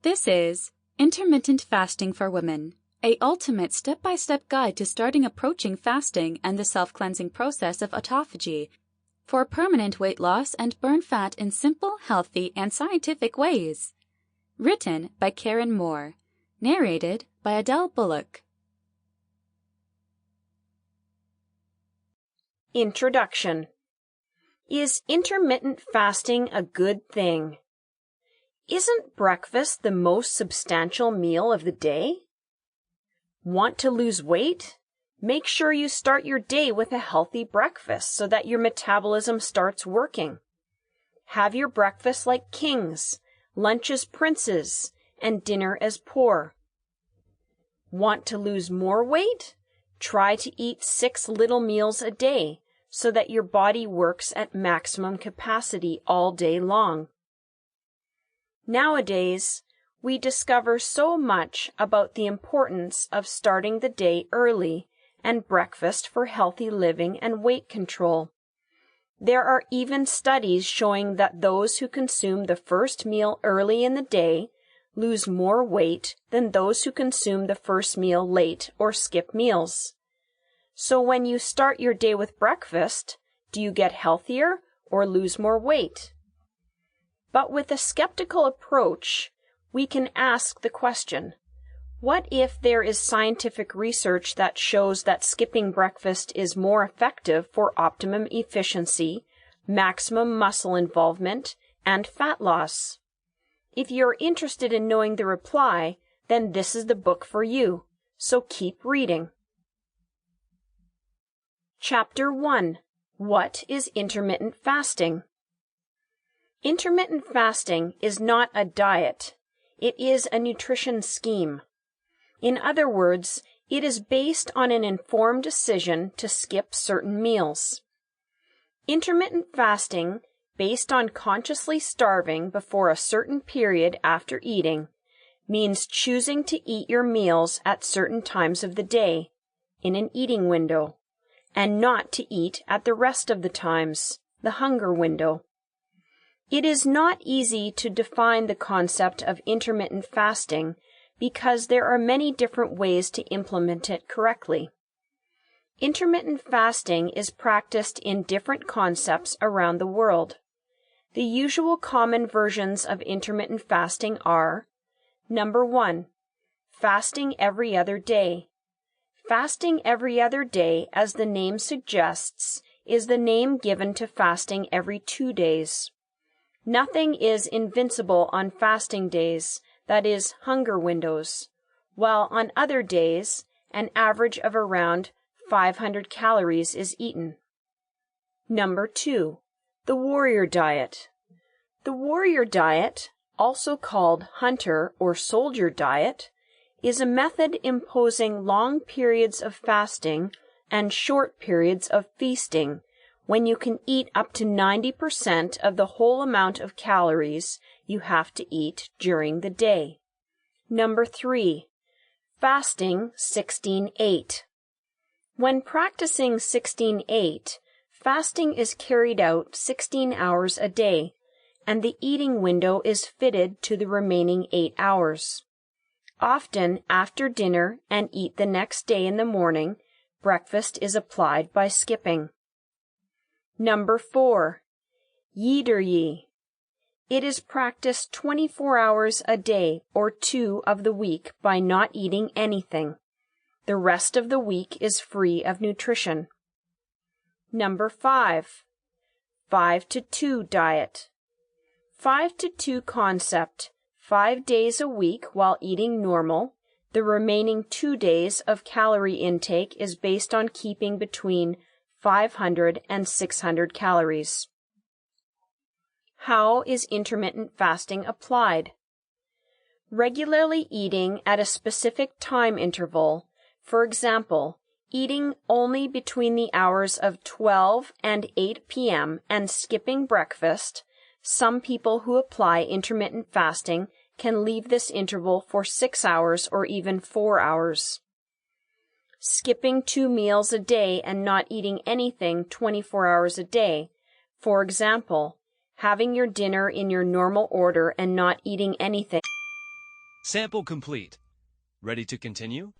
This is Intermittent Fasting for Women, a ultimate step-by-step guide to starting approaching fasting and the self-cleansing process of autophagy for permanent weight loss and burn fat in simple, healthy, and scientific ways. Written by Karen Moore. Narrated by Adele Bullock. Introduction. Is intermittent fasting a good thing? Isn't breakfast the most substantial meal of the day? Want to lose weight? Make sure you start your day with a healthy breakfast so that your metabolism starts working. Have your breakfast like kings, lunch as princes, and dinner as poor. Want to lose more weight? Try to eat 6 little meals a day so that your body works at maximum capacity all day long. Nowadays, we discover so much about the importance of starting the day early and breakfast for healthy living and weight control. There are even studies showing that those who consume the first meal early in the day lose more weight than those who consume the first meal late or skip meals. So when you start your day with breakfast, do you get healthier or lose more weight? But with a skeptical approach, we can ask the question, what if there is scientific research that shows that skipping breakfast is more effective for optimum efficiency, maximum muscle involvement, and fat loss? If you're interested in knowing the reply, then this is the book for you, so keep reading. Chapter 1. What is intermittent fasting? Intermittent fasting is not a diet. It is a nutrition scheme. In other words, it is based on an informed decision to skip certain meals. Intermittent fasting, based on consciously starving before a certain period after eating, means choosing to eat your meals at certain times of the day, in an eating window, and not to eat at the rest of the times, the hunger window. It is not easy to define the concept of intermittent fasting because there are many different ways to implement it correctly. Intermittent fasting is practiced in different concepts around the world. The usual common versions of intermittent fasting are: Number 1. Fasting every other day. Fasting every other day, as the name suggests, is the name given to fasting every 2 days. Nothing is invincible on fasting days, that is, hunger windows, while on other days, an average of around 500 calories is eaten. Number 2. The warrior diet. The warrior diet, also called hunter or soldier diet, is a method imposing long periods of fasting and short periods of feasting, when you can eat up to 90% of the whole amount of calories you have to eat during the day. Number 3. Fasting 16-8. When practicing 16-8, fasting is carried out 16 hours a day, and the eating window is fitted to the remaining 8 hours. Often after dinner and eat the next day in the morning, breakfast is applied by skipping. Number 4. Yi. It is practiced 24 hours a day or 2 of the week by not eating anything. The rest of the week is free of nutrition. Number 5. 5-2 diet. 5-2 concept. 5 days a week while eating normal. The remaining 2 days of calorie intake is based on keeping between 500 and 600 calories. How is intermittent fasting applied? Regularly eating at a specific time interval, for example, eating only between the hours of 12 and 8 p.m. and skipping breakfast. Some people who apply intermittent fasting can leave this interval for 6 hours or even 4 hours. Skipping 2 meals a day and not eating anything 24 hours a day. For example, having your dinner in your normal order and not eating anything. Sample complete. Ready to continue?